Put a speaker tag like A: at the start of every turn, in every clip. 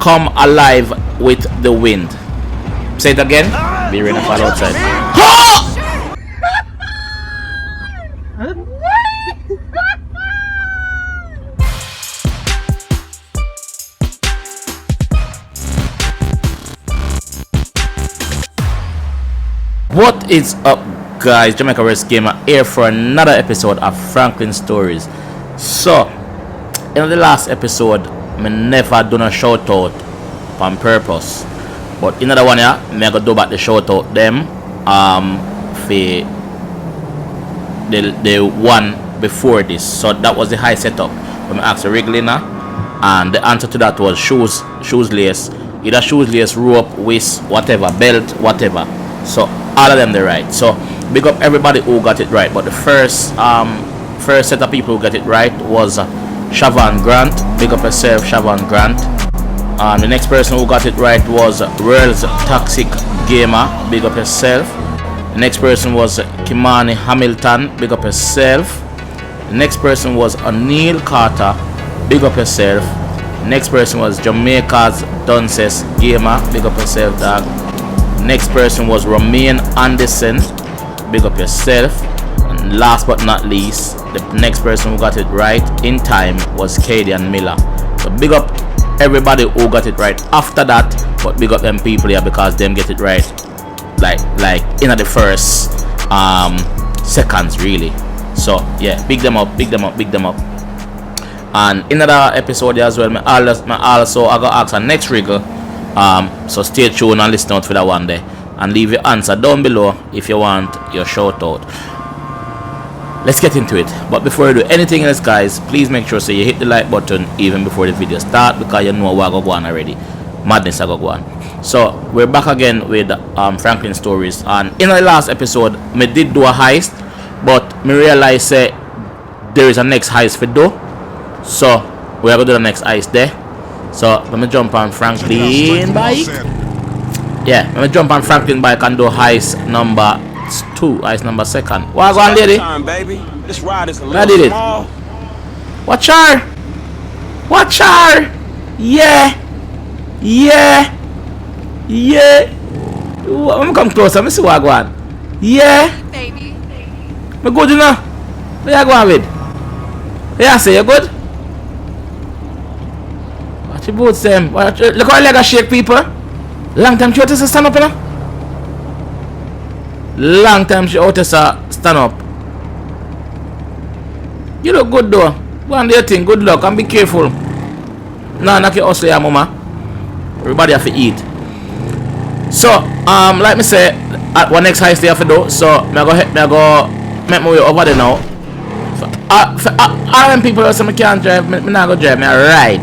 A: come alive with the wind. Say it again. Be ready to fall outside. What is up, guys? JAMAICA'S Gamer here for another episode of Franklin Stories. So, in the last episode, I never done a shout out on purpose, but in another one, yeah, I go do back the shout out them for the one before this. So that was the high setup when I asked the regular, and the answer to that was shoes lace, either shoes lace, rope, waist, whatever, belt, whatever. So all of them they right. So big up everybody who got it right. But the first set of people who got it right was Siobhan Grant. Big up yourself, Siobhan Grant. The next person who got it right was World's Toxic Gamer. Big up yourself. The next person was Kimani Hamilton. Big up yourself. The next person was O'Neil Carter. Big up yourself. The next person was JAMAICA'S Gamer. Big up yourself, dog. Next person was Romain Anderson. Big up yourself. And last but not least, the next person who got it right in time was Kadian Miller. So big up everybody who got it right after that, but big up them people here because them get it right like in the first seconds really. So yeah, big them up. And in another episode as well, I go ask a next wriggle. So stay tuned and listen out for that one day, and leave your answer down below if you want your shout out. Let's get into it. But before you do anything else, guys, please make sure so you hit the like button even before the video start, because you know what I go on already. Madness I go on. So we're back again with Franklin Stories, and in the last episode me did do a heist, but me realize there is a next heist for do. So we're gonna do the next heist there. So let me jump on Franklin bike. Yeah, let me jump on Franklin bike and do heist number 2, heist number 2nd. What's on, lady?
B: This ride is a
A: I did it. Watch her. Yeah. Let me come closer. Let me see what I go on. Yeah. Baby. Me good, you know. Where you going with? Yeah, say you good? Watch your boots, them. Look how leg I shake, people. Long time she out to stand up, you know? Long time she out to stand up. You look good though. Go and do your thing. Good luck and be careful. Nah, knock your hustle, yeah, mama. Everybody have to eat. So, like me say, at what next heist they have to do. So, me go make my way over there now. For all them people who say I can't drive, me not go drive, me ride.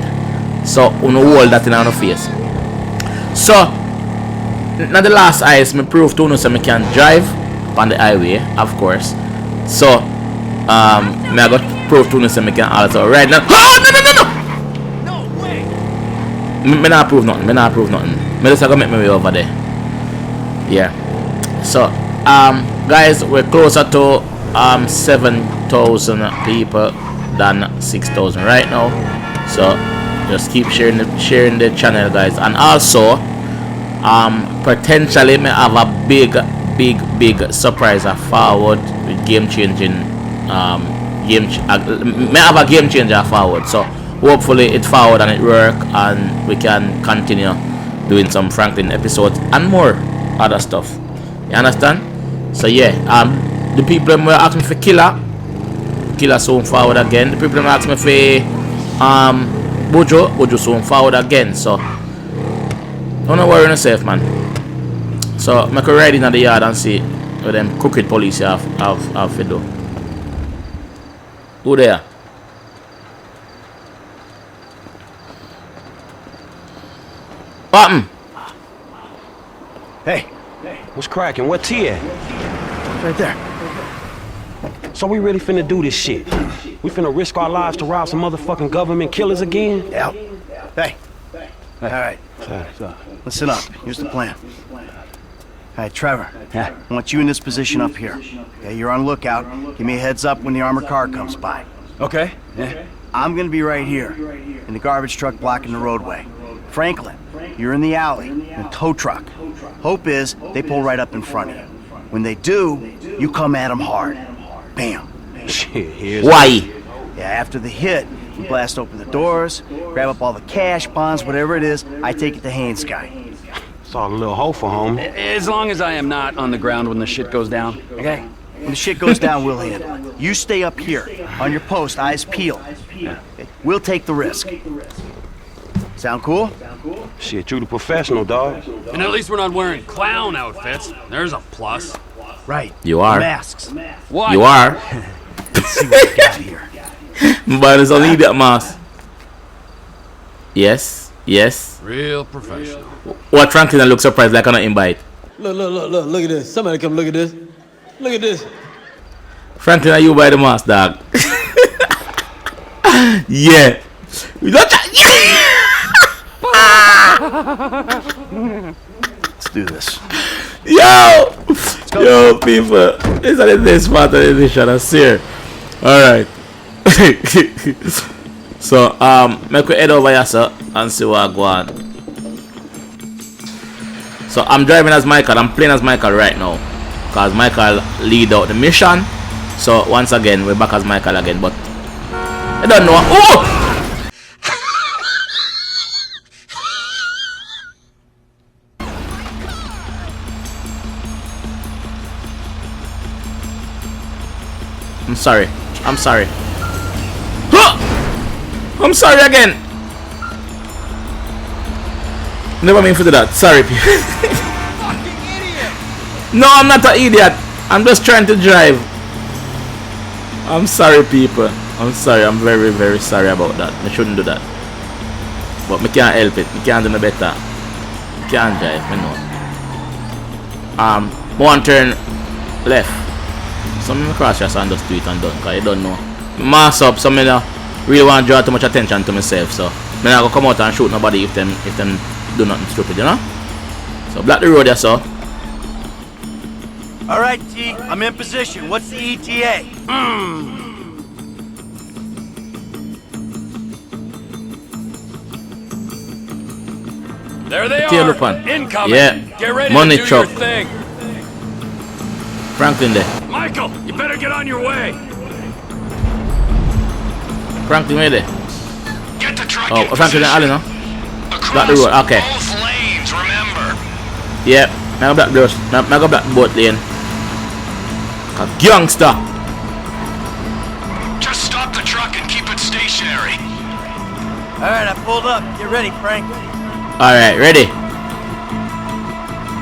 A: So, you know, hold that in on the face. So, now the last heist, me prove to you so I can drive on the highway, of course. So, me I got prove to you so I can also ride now. Oh, no! No way! Me not prove nothing. Me just gonna make my way over there. Yeah. So, guys, we're closer to 7,000 people than 6,000 right now. So, just keep sharing the channel, guys. And also, potentially may have a big surprise forward with game changer forward. So hopefully it forward and it work, and we can continue doing some Franklin episodes and more other stuff. You understand? So yeah, the people who ask me for killer soon forward again. The people who ask me for Bojo soon forward again. So don't worry yourself, man. So make a ride in the yard and see what them crooked police have to do. Who there? Button.
B: Hey, what's cracking? What T at?
C: Right there.
B: So we really finna do this shit? We finna risk our lives to rob some motherfucking government killers again?
C: Yep. Hey. All right. So, listen up. Here's the plan. All right, Trevor.
B: Yeah.
C: I want you in this position up here. Okay, you're on lookout. Give me a heads up when the armored car comes by.
B: Okay. Yeah.
C: I'm gonna be right here in the garbage truck blocking the roadway. Franklin, you're in the alley in a tow truck. Hope is they pull right up in front of you. When they do, you come at them hard. Bam.
B: Shit, here's
A: Why?
C: Yeah, after the hit, you blast open the doors, grab up all the cash, bonds, whatever it is. I take it to Haynes' guy.
B: It's all a little hopeful, homie.
D: As long as I am not on the ground when the shit goes down, okay?
C: When the shit goes down, we'll handle it. You stay up here, on your post, eyes peeled. Okay? We'll take the risk. Sound cool?
B: Shit, you the professional, dog.
D: And at least we're not wearing clown outfits. There's a plus.
C: Right.
A: You are.
C: Masks.
D: What?
A: You are.
C: Let's see what we got here.
A: But it's only that mask. Yes. Yes.
D: Real professional.
A: What Franklin look surprised like an invite.
E: Look at this. Somebody come look at this. Look at this.
A: Franklin, are you buy the mask, dog? Yeah.
C: Let's do this.
A: Yo! Yo, people. This is this part of the edition, I swear. Alright. So, make we head over here, sir, and see what I go on. So, I'm driving as Michael. I'm playing as Michael right now. Because Michael lead out the mission. So, once again, we're back as Michael again. But, I don't know. Oh! I'm sorry. I'm sorry. I'm sorry again. Never mean to do that. Sorry, people.
E: Fucking idiot.
A: No, I'm not an idiot. I'm just trying to drive. I'm sorry, people. I'm sorry. I'm very, very sorry about that. I shouldn't do that. But I can't help it. I can't do no better. I can't drive. I know. One turn left. So I'm cross just and just do it and done. Because I don't know. Mass up. So I don't really want to draw too much attention to myself. So I'm not going to come out and shoot nobody if them do nothing stupid, you know? So block the road there, so.
C: All right, T. I'm in position. What's the ETA?
D: There they
A: Tail
D: are.
A: open.
D: Incoming.
A: Yeah.
D: Get ready
A: Money
D: to do
A: truck.
D: your thing.
A: Franklin there.
D: Michael, you better get on your way.
A: Franklin, where there?
F: Get the truck
A: Oh,
F: in
A: Franklin and Ali, no?
F: Across
A: Block the road, okay.
F: both lanes, remember.
A: Yeah, I go black doors. I go black boat lane. A gangster.
F: Just stop the truck and keep it stationary.
C: All right, I pulled up. Get ready, Frank.
A: Alright, ready.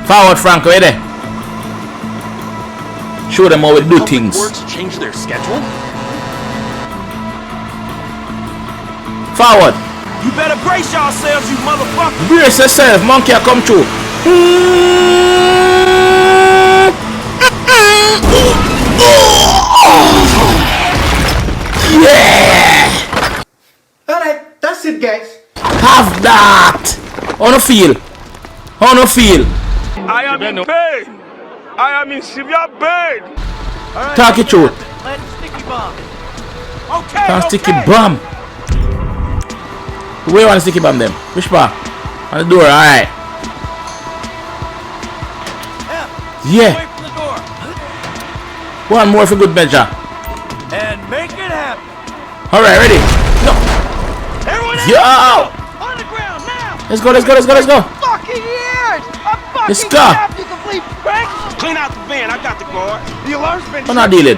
A: Forward, Frank, ready. Show them how we do things.
B: Works change their schedule?
A: Forward.
B: You better brace yourselves, you motherfucker.
A: Brace yourself, monkey, I come through. Yeah!
E: Alright, that's it, guys.
A: Have that! On a feel. On a feel.
G: I am in pain. I am in severe pain.
C: All right,
A: Talk it through.
C: Plant the sticky bomb.
G: Okay,
A: Can't sticky bomb. Where you want to sticky bomb them? Which part? On the door, alright. Yeah.
C: Wait for the door.
A: One more for good measure.
C: And make it happen.
A: Alright, ready? No.
C: Everyone
A: Yo!
C: on the ground now.
A: Let's go, let's go, let's go, let's go.
E: Fucking years. I'm fucking
A: Let's go.
E: happy to complete Frank.
B: Clean out the van, I got the guard.
G: The alarm's been
A: We're not dealing.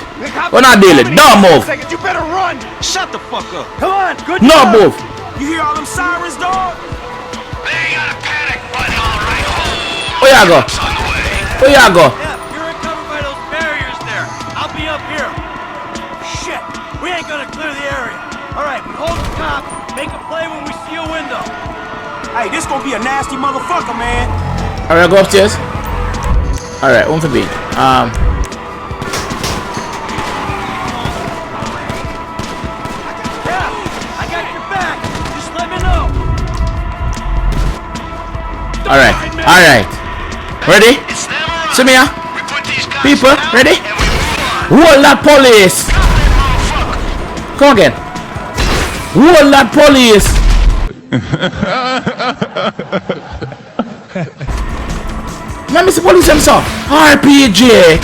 A: We're not dealing. Don't move.
G: You better run.
B: Shut the fuck up.
C: Come on, good
A: No
C: job.
A: move.
B: You hear all them sirens, dog?
F: They ain't got a panic button, all right.
A: Where you go?
F: It's on the way.
A: Where you go?
C: Yeah, you're covered by those barriers there. I'll be up here. Shit, we ain't gonna clear the area. All right, we hold the top, make a play when we see a window.
B: Hey, this gonna be a nasty motherfucker, man.
A: Alright, go upstairs. Alright, one for B.
C: Yeah, I got your back. Just let me know.
A: Alright, alright. Ready?
F: It's them or us.
A: See me here?
F: We put these guys
A: People,
F: down
A: ready?
F: and we move on.
A: Hold that police.
F: Got that motherfucker.
A: Come again. Hold that police. Let me see police them, sir. RPG.
F: Hey,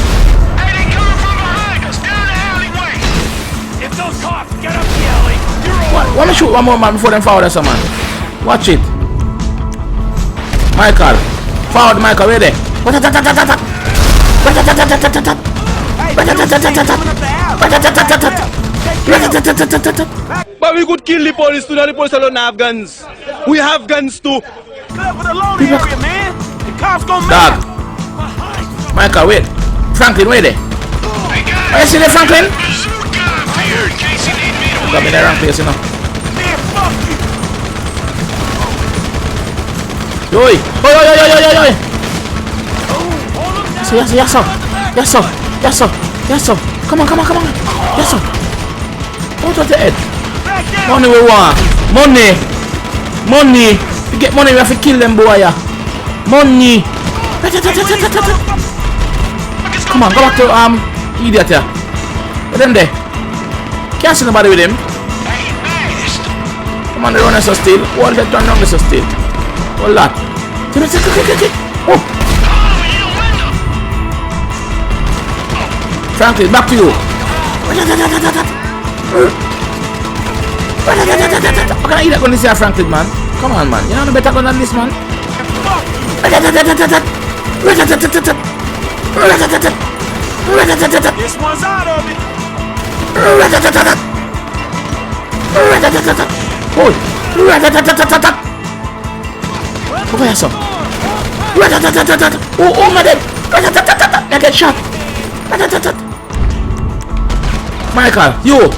F: they coming from behind us, down the alleyway.
C: If those cops get up the alley, you're over.
A: Let me shoot one more man before them forward us, man. Watch it. Michael. Forward, Michael. Where they?
H: But we could kill the police too, the police alone have guns. We have guns too.
B: Clear for the loan area, man. The cops gonna
A: Dog. Michael, wait. Franklin, where they?
F: Hey, guys.
A: Oh, you see the Franklin?
F: Bazooka up here in case you need me to
A: Got me in the wrong place, you know.
B: Man, fuck you.
A: Oi! Oi, oi, oi, oi, oi, oi! Yes, yes, sir. Yes, sir. Yes, sir. Yes, sir. Come on, come on, come on. Yes, sir. Out of the head. Money we want. Money. Money. You get money, we have to kill them, boy. Yeah. Money. Come on, go back to idiot here. With them there. Can't see nobody with him.
F: Hey, Heist.
A: Come on, the runners are still. All the turn around is still. All that. Oh. Franklin, back to you. How can I eat that gun this here, Franklin, man? Come on, man. You know no better gun than this, man.
B: This one's out of it.
A: Over here, son. Oh, my dead. I get shot. Michael, you.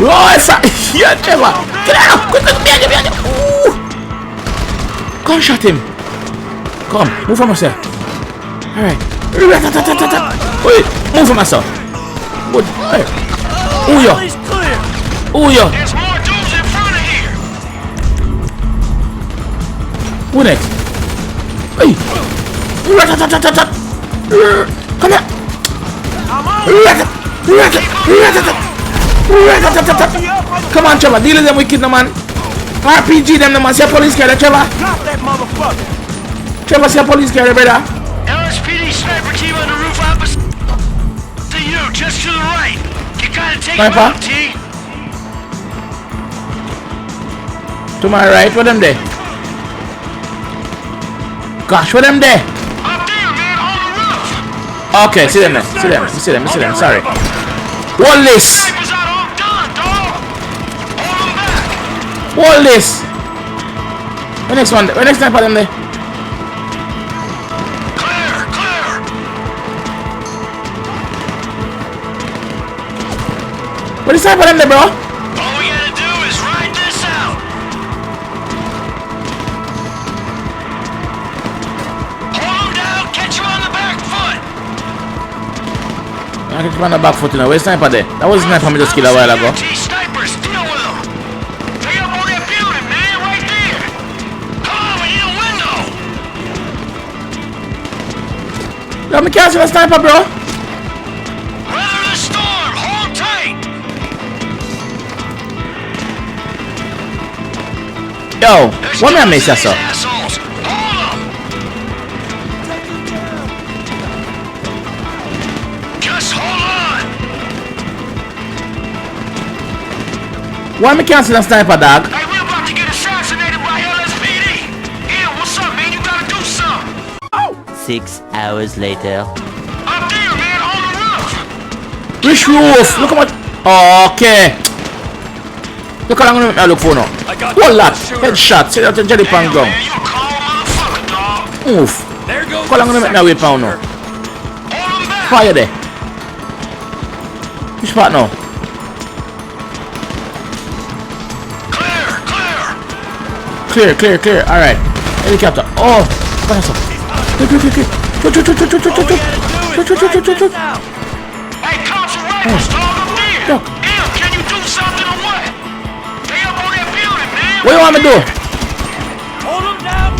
A: Oh, it's yeah, Trevor. Get out. Behind you. Come shot him. Come, move from us here. Alright. Wait, move from us, sir. Good. Hey. Who you?
C: Alley's clear.
A: Who you?
F: There's more dudes in front of here.
A: Who next? Hey! Come here! Come on, Trevor, deal with them wicked, no man. RPG them, no man. See a police carrier, Trevor.
B: Drop that motherfucker.
A: Trevor, see a police carrier, brother.
F: LSPD sniper team on the roof opposite to you, just to the right. You gotta take him
A: Sniper?
F: out, T.
A: To my right, what them there? Gosh, what them there?
F: Up there, man, on the roof.
A: Okay, see them there. See them, sorry. Hold this!
F: Snipers out all done, dog. Hold them back.
A: Hold this! Where next one? Where next sniper them there?
F: Clear.
A: Where the sniper them there, bro?
F: All we gotta do is ride this out. Hold them down, catch you on the back foot.
A: I can keep on the back foot, you know. Where's sniper there? That was a sniper me just killed a while ago.
F: Snipers, deal with them. They up on that building, man, right there. Come on, we need a window.
A: Let me cancel the sniper, bro.
F: Weather the storm, hold tight.
A: Yo,
F: There's
A: what me I
F: tons
A: miss
F: of
A: ya, sir?
F: these assholes. Hold them. Just hold on.
A: Why me cancel the sniper, dog?
F: Hey, we're about to get assassinated by LSPD. Ian, what's up, man? You gotta do something.
I: 6 hours later.
F: Up there, man, on the roof.
A: Which roof? Look how much. Okay. Look how long I'm gonna look for now. Hold that. Headshot. See that jelly pan ground.
F: Man, you a cold motherfucker, dog.
A: Move.
C: There goes
A: How long I'm gonna make that way pound now?
F: Hold them back.
A: Fire there. Which part now? Clear. Alright. Helicopter. Oh, come on, sir.
F: Hey, cops and rifles, dog, up there.
A: Look.
F: Ian, can you do something or what? They up on that building, man.
A: What do you want me to do?
C: Hold them down.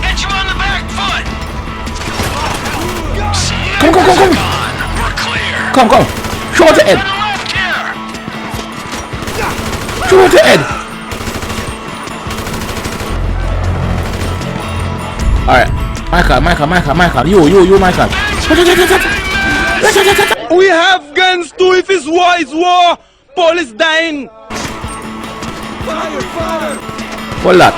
F: Get you on the back foot.
A: Come.
F: Gone.
A: Come. Show out the head. Show out the head. Alright. Michael. You, Michael.
H: We have guns too. If it's war, it's war. Police dying.
A: Hold that.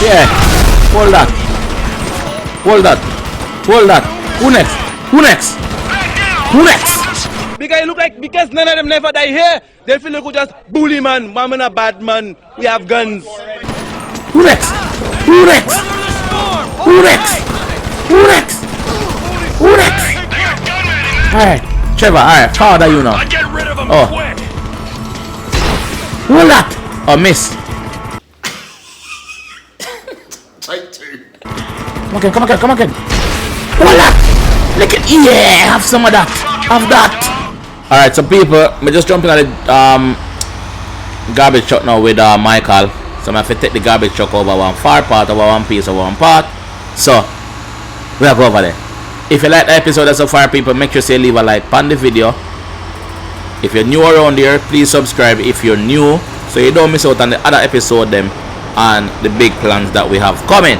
A: Yeah. Hold that. Who next?
H: Because it look like because none of them never die here, they feel like we just bully man. Man a bad man. We have guns.
A: Who next? Alright, Trevor, alright, how old are you now?
C: Get rid of him
A: Oh.
C: quick!
A: Hold that! Oh, miss. Come again. Hold that! Look at, yeah, have some of that. Have that. Alright, so people, me just jumping at the garbage truck now with Michael. So I'm going to take the garbage truck over one far part, over one piece, over one part. So, we'll go over there. If you like the episode so far, people, make sure you leave a like on the video. If you're new around here, please subscribe if you're new, so you don't miss out on the other episode them and the big plans that we have coming.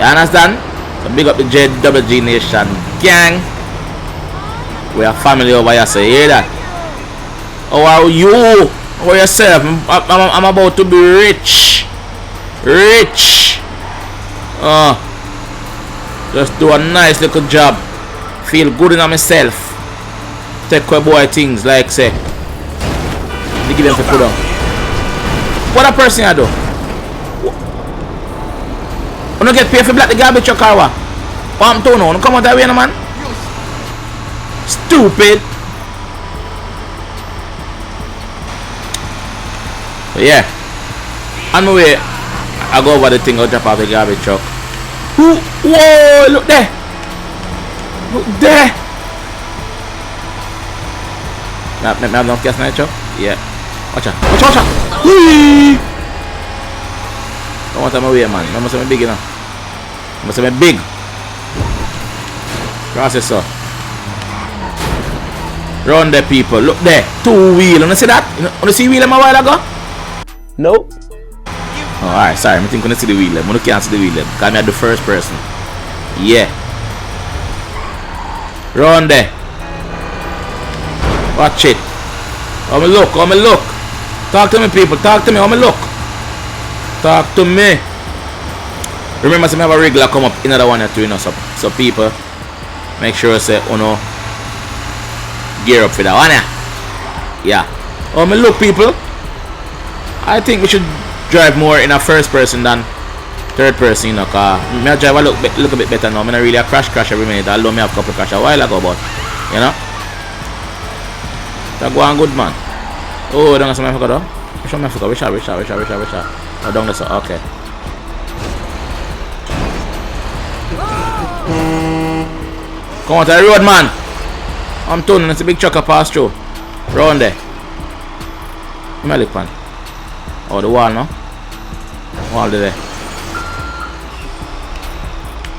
A: You understand? So big up the JWG Nation gang. We are family over here, so you hear that? How are you? How are yourself? I'm about to be rich. Just do a nice little job. Feel good in myself. Take away boy things like say. They give them for put on. What a person I do? You don't get paid for black the garbage truck or what? What I'm doing now? You come out that way, no man? Stupid. So yeah. On my way, I go over the thing, I'll drop off the garbage truck. Whoa, look there. I have enough gas in that truck? Yeah. Watch out. Whee! Don't want to my way, man. I must have big enough. I must have big. Processor. Run there, people. Look there. 2 wheel. You see that? You see wheel a while ago?
E: Nope.
A: Oh, alright, sorry. I think I see the wheel. I can't see the wheel. Because I'm the first person. Yeah. Run there. Watch it. How me look. Talk to me, people. Talk to me. How me look. Talk to me. Remember, I have a regular come up another one or two, you know, so people make sure say, you know, gear up for that one. Yeah. How me look, people. I think we should drive more in a first person than third person, you know, cause me I drive a look a bit better now. I'm not really a crash every minute, although me have a couple crash a while ago, but you know. That go on good, man. Oh, don't have some though. Which one I forgot? Which shot? Oh, down there, so okay. Come on to the road, man. I'm turning, it's a big trucker pass through. Round there. Come here, look, man. Oh, the wall, no? Wall there.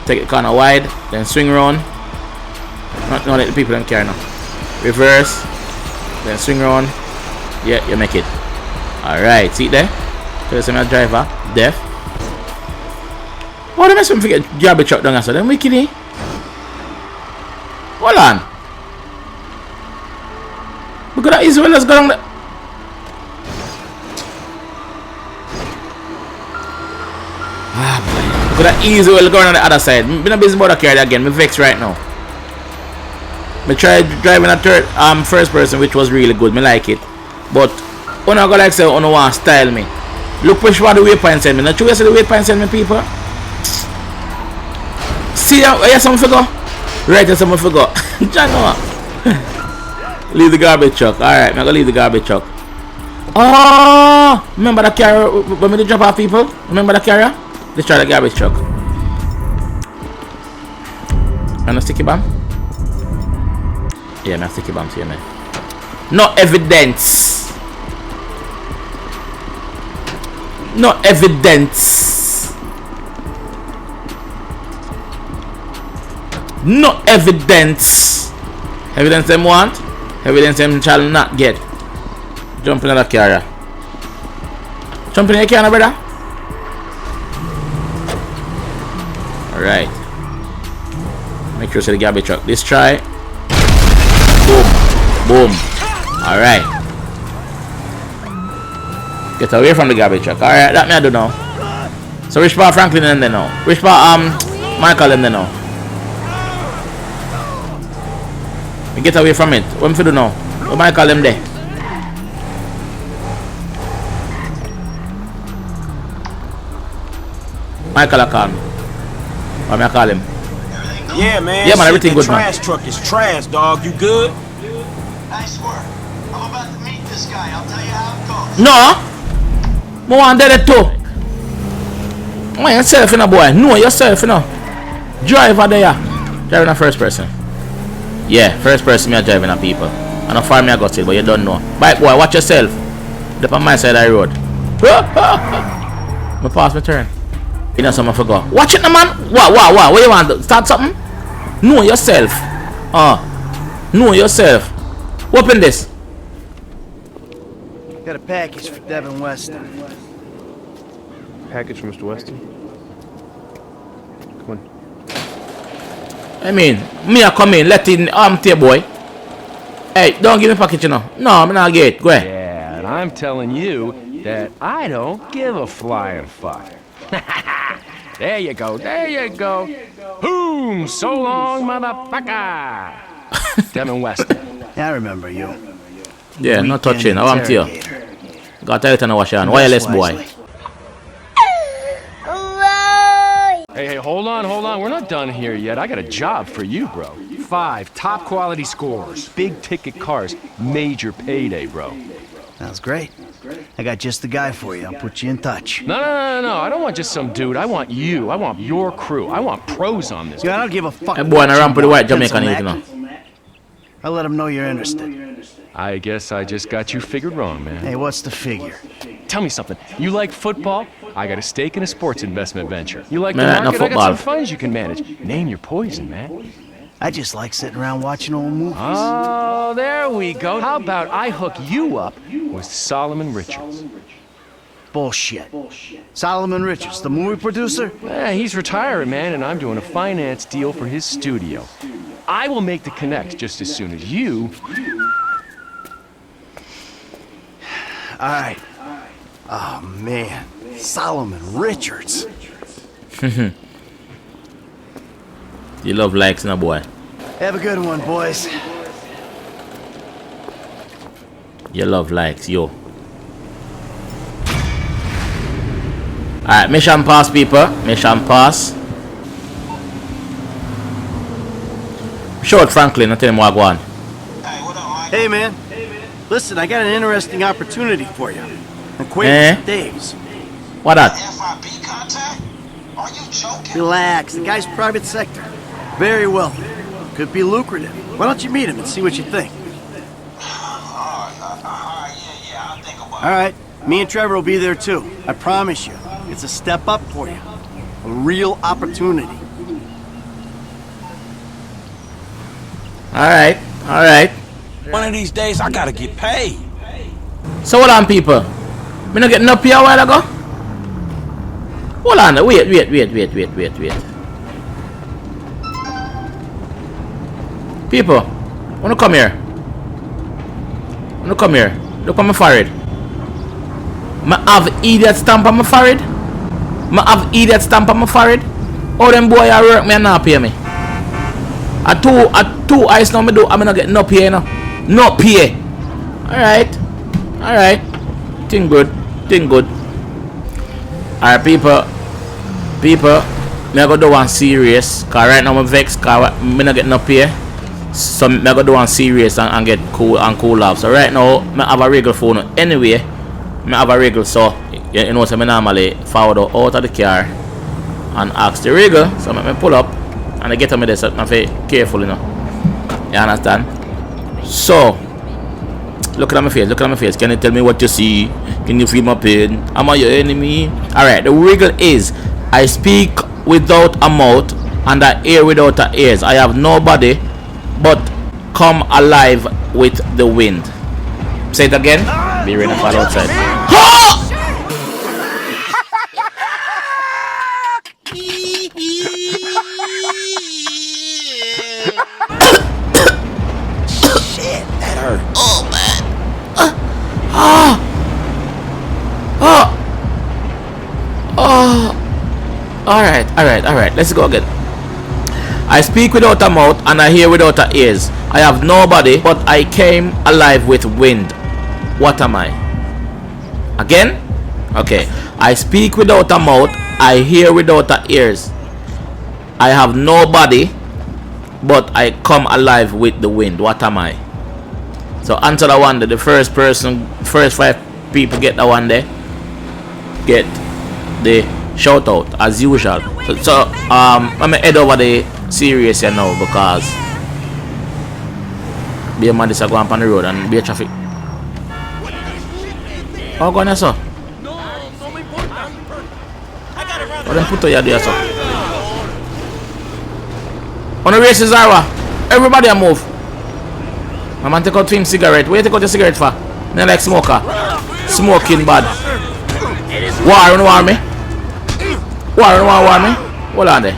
A: Take the corner wide, then swing around. Not let the people don't care now. Reverse, then swing around. Yeah, you make it. Alright, see it there? So there's a driver, deaf. Oh, they must forget garbage truck down there, so then we kidding. Hold on. Look at that easy way, let's go down there. Look at that easy way going on the other side. I'm not busy about the car again. I'm vexed right now. I tried driving a first person, which was really good. I like it. But when I go like say, I don't want to style me. Look which one the waypoint send me. Not you see the waypoint send me, people? See, you something for go? Right, you something for go. Leave the garbage truck. Alright, I'm going to leave the garbage truck. Oh, remember the carrier when we drop off people? Remember the carrier? Let's try the garbage truck. And a sticky bomb? Yeah, man, sticky bombs here, man. No evidence. No evidence. No evidence. Evidence them want. Evidence them shall not get. Jump in the car. Jump in the car, brother. Alright. Make sure to the garbage truck. This try. Boom. Boom. Alright. Get away from the garbage truck. Alright, that me I do now. So which part Franklin and then now? Which part Michael and then now? We get away from it. What am I do now? What Michael them there? Michael I call me. What am I call him?
B: Yeah, man.
A: Yeah, man, everything
B: Shit,
A: good, man.
B: trash truck is trash, dog. You good?
F: Nice work. I'm about to meet this guy. I'll tell you how it goes.
A: No! I want that too. Man, yourself in a boy. No, yourself in a driver there. Driving a first person. Yeah, first person me a driving a people. I know far me I got it, but you don't know. Bike boy, watch yourself. Up on my side of the road. I pass my turn. You know something I forgot. Watch it, no man. What? What you want? Start something? Know yourself. Know yourself. Open this.
C: Got a package for Devin Weston.
B: Package from Mr. Weston. Come on.
A: I mean, me I come in, let in dear boy. Hey, don't give me package, you know. No, I'm not get. Go ahead.
I: Yeah, and I'm telling you that I don't give a flying fuck. There you go, there you go. Boom! So long, motherfucker! Devin Weston.
C: I remember you.
A: Yeah, not touching. I want you. Got to and wash on. Wireless boy.
I: Hey, hold on. We're not done here yet. I got a job for you, bro. 5 top quality scores, big ticket cars, major payday, bro.
C: Sounds great. I got just the guy for you. I'll put you in touch.
I: No. I don't want just some dude. I want you. I want your crew. I want pros on this.
C: Yeah, I don't give a fuck.
A: That boy on a ramp with the white Jamaican, you know.
C: I'll let him know you're interested.
I: I guess I just got you figured wrong, man.
C: Hey, what's the figure?
I: Tell me something. You like football? I got a stake in a sports investment venture. You like
A: Man,
I: the
A: no
I: market? I got
A: football.
I: some funds you can manage. Name your poison, man.
C: I just like sitting around watching old movies.
I: Oh, there we go. How about I hook you up with Solomon Richards?
C: Bullshit. Solomon Richards, the movie producer?
I: Yeah, he's retiring, man, and I'm doing a finance deal for his studio. I will make the connect just as soon as you...
C: All right. Oh, man. Solomon Richards.
A: You love likes, no boy.
C: Have a good one, boys.
A: You love likes, yo. Alright, mission pass, people. Mission pass. Short Franklin, I tell him what I want.
C: Hey, man. Listen, I got an interesting opportunity for you. Acquaintance of Dave's.
A: What that?
F: FIB contact? Are you joking?
C: Relax. The guy's private sector. Very wealthy. Could be lucrative. Why don't you meet him and see what you think?
F: Yeah, I'll think about it.
C: All right. Me and Trevor will be there, too. I promise you. It's a step up for you. A real opportunity.
A: Alright.
B: One of these days, I gotta get paid.
A: So hold on, people. Me not getting up here a while ago? Hold on. Wait. People, wanna come here? Look on my forehead. I have idiot stamp on my forehead. Oh, them boy I work me and not pay me. At two ice now me do. I'm not getting no pay now. No pay. Alright. Thing good. Alright, people. Me I go do one serious. Cause right now I'm vexed. Cause me not getting no pay. So me I go do one serious and get cool off. So right now me have a regular phone anyway. Me have a regular, so you know, so me normally forward out of the car and ask the regular. So me pull up and I get to me there, so I'm very careful, you know. You understand? So look at my face. Can you tell me what you see? Can you feel my pain? Am I your enemy? Alright, the wiggle is I speak without a mouth, and I hear without a ears. I have nobody but come alive with the wind. Say it again. Be ready to fall outside.
B: Shit, that hurt.
A: Oh man. Alright. Let's go again. I speak without a mouth and I hear without a ears. I have nobody, but I came alive with wind. What am I? Again? Okay. I speak without a mouth. I hear without a ears. I have nobody, but I come alive with the wind. What am I? So answer the one that the first 5 people get the one there. Get the shout out as usual. So I'm gonna head over the serious here now because be a man is going on the road and be a traffic. How go on, sir? What them put you there, sir? On the races, Zara. Everybody a move. My man take out him cigarette. Where you take out your cigarette for? Me like smoker. Smoking bad. War, you want me? War, you want me? Hold on there.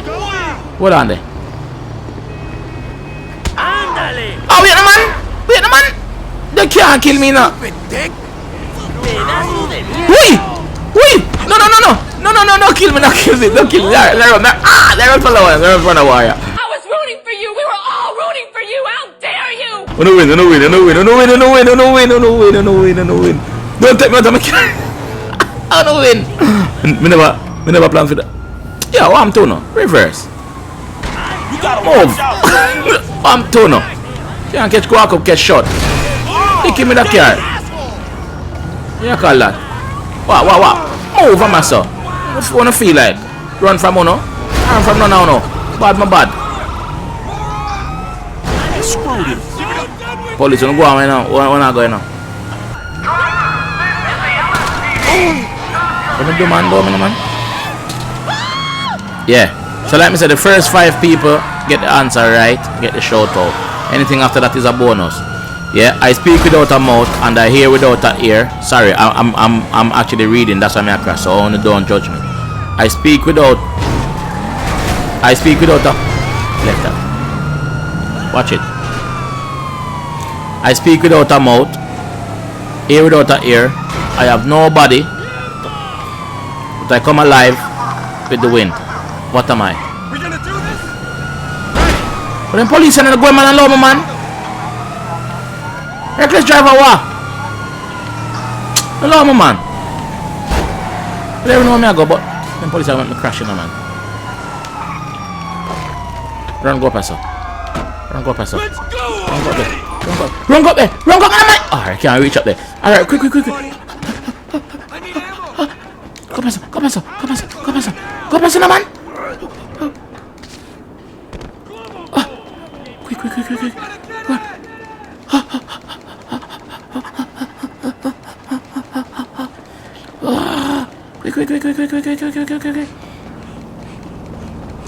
A: Hold on there. Oh, wait a man. Wait a man. They can't kill me now. Wait. No, kill me, kill me. Don't kill me. They're a follower. They're a follower warrior.
J: I was rooting for you. We were all rooting for you. How dare you?
A: No win. Don't take me out of my car. I don't win. Me never plan for that. Yeah, what I'm doing now? Reverse.
C: You gotta
A: move.
C: watch out.
A: I'm doing now. Can't catch walk up, catch shot. They give me that car. Yeah, call that. What? Move on myself. What you wanna feel like? Run from uno? Run from no. Bad, my bad.
B: Screwed it.
A: Police, don't go on right now. When I go now. What do man? Yeah. So like me said, the first 5 people get the answer right, get the shout out. Anything after that is a bonus. Yeah, I speak without a mouth and I hear without a ear. Sorry, I'm actually reading. That's why I'm across. So only don't judge me. I speak without a left hand. Watch it. I speak without a mouth, hear without a ear. I have nobody, but I come alive with the wind. What am I?
C: We gonna do this?
A: But then police and the go man and love me, man. Reckless driver, what? Hello, my man. I don't know where I go, but then police want me crashing, man. Run go past her.
C: Let's go!
A: Run go there, man. Alright, I can't reach up there. Alright, quick.
C: I need ammo!
A: Go past her, man. Quick. Quick.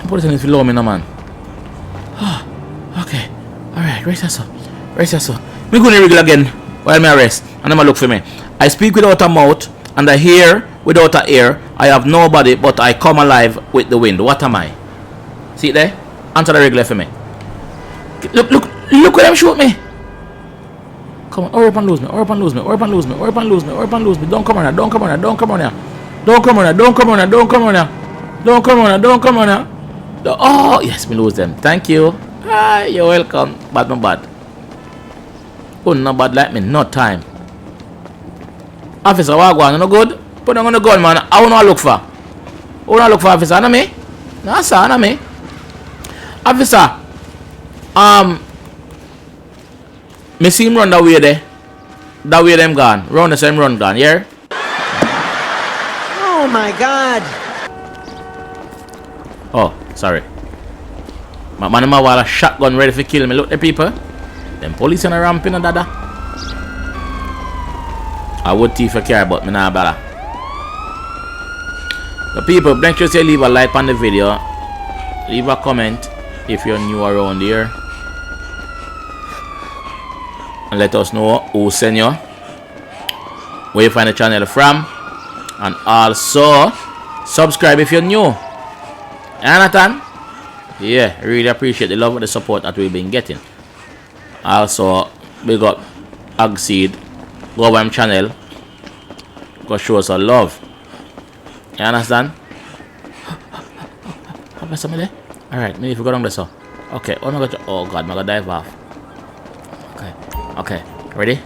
A: Police need to lower me now, man. Okay. Alright, race us up. Me go to wriggle again while me arrest. And them a look for me. I speak without a mouth and I hear without a ear. I have nobody, but I come alive with the wind. What am I? See it there? Answer the regular for me. Look where them shoot me. Come on, hurry up and lose me. Don't come on here. Oh, yes, me lose them. Thank you. Hi, you're welcome. Bad. Oh, not bad like me. No time. Officer, what going on? No good? Put on the gun, man. I want to look for. Officer. No me? No, sir. No me. Officer. Me see him run that way there. That way them gone. Run the same run gone. Yeah?
K: Oh my God.
A: Oh, sorry. My man have a shotgun ready to kill me. Look the people. Them police in a ramping and dada. I would thief a car, but me not bother. The people, make sure you leave a like on the video. leave a comment if you're new around here, and let us know who sent you, where you find the channel from, and also subscribe if you're new. Jonathan? Yeah, really appreciate the love and the support that we've been getting. Also, big up Agseed, go over my channel, go show us some love. You understand? Alright, maybe if we go down there, so. Okay, oh my god, oh god, I'm gonna dive off. Okay, okay, ready?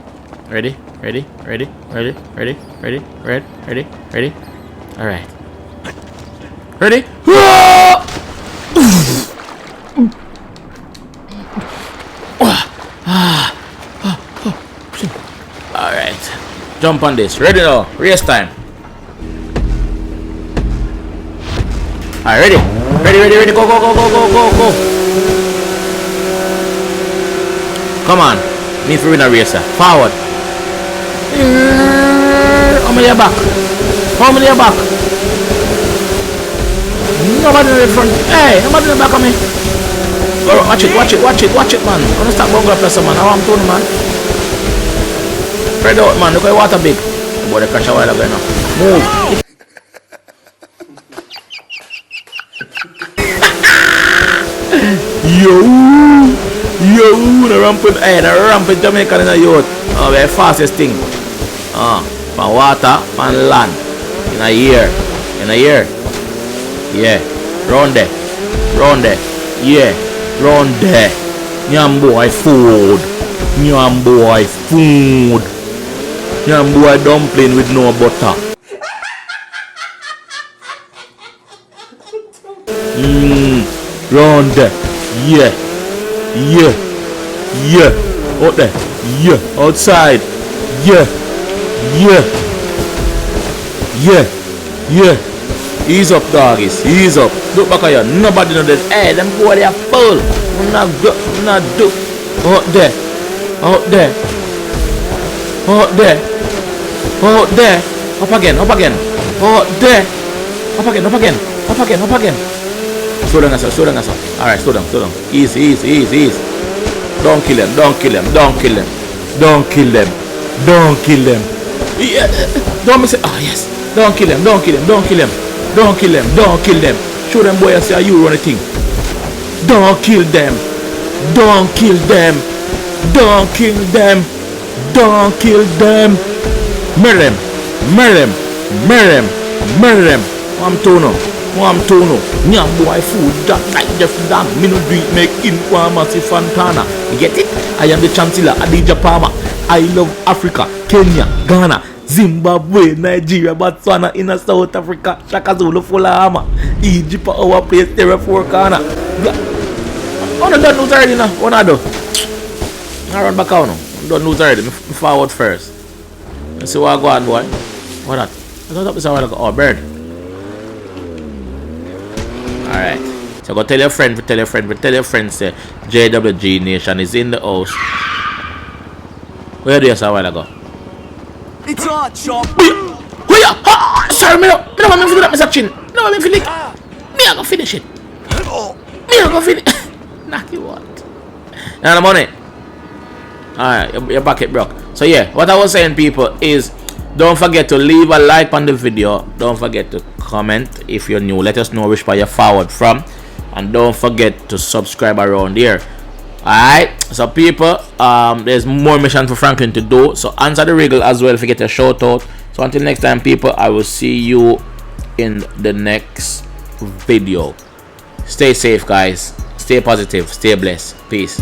A: Ready? Ready? Ready? Ready? Ready? Ready? Ready? Ready? Ready? Alright. Ready? Alright. Jump on this. Ready now. Race time. Alright, ready? Ready, ready, ready. Go, go, go, go, go, go, go. Come on. Need to win a racer. Forward. How many are back? How many are back? Nobody in the front. Hey, nobody in the back of me. Go, watch it, watch it, watch it, watch it, man. I'm gonna start going up plus man. I want to, man. Spread out, man. Look at the water big. Boy, the crash a while ago now. Move. Yo, the rampant, hey, the rampant Jamaican in the youth. Oh, the fastest thing. From water, from land. In a year. Yeah, round there. Yeah, round there. Nyam boy food. Nyam boy dumpling with no butter. Round there. Yeah. Out there. Yeah. Outside. Yeah. Ease up, doggies. Ease up. Look back at you. Nobody know this. Hey, them boy they are full. Not do. Out there. Up again. Out there. Up again. Slow down, sir. Alright, slow down. Easy. Don't kill them. Yeah. Don't miss it. Oh, yes. Don't kill them. Show them boy and say you run a thing. Don't kill them. Murder them. I'm Tono. Nyam boy food that like Jeff Dam. Me no do it make in Kwamasi Fantana. You get it? I am the Chancellor Adija Palmer. I love Africa, Kenya, Ghana, Zimbabwe, Nigeria, Botswana, in South Africa, Shaka Zulu, Fulahama, Egypt, our place, there for Ghana. Oh, no, don't lose already now. What I do? I run back out now. Don't lose already. Me forward first. Let's see what I go on, boy. What that? I thought that was a while ago. Oh, bird. Alright. So go tell your friend, say JWG Nation is in the house. Where do you say a while ago?
C: It's on, chop.
A: Sorry, me no want me to do that, Mr. Chin. No want me to finish. Me I go finish it. Knock you what? Now the money. Alright, your bucket broke. So yeah, what I was saying, people, is don't forget to leave a like on the video. Don't forget to comment if you're new. Let us know which part you're forward from. And don't forget to subscribe around here. Alright, so people, there's more mission for Franklin to do. So answer the wriggle as well if you get a shout out. So until next time, people, I will see you in the next video. Stay safe, guys. Stay positive. Stay blessed. Peace.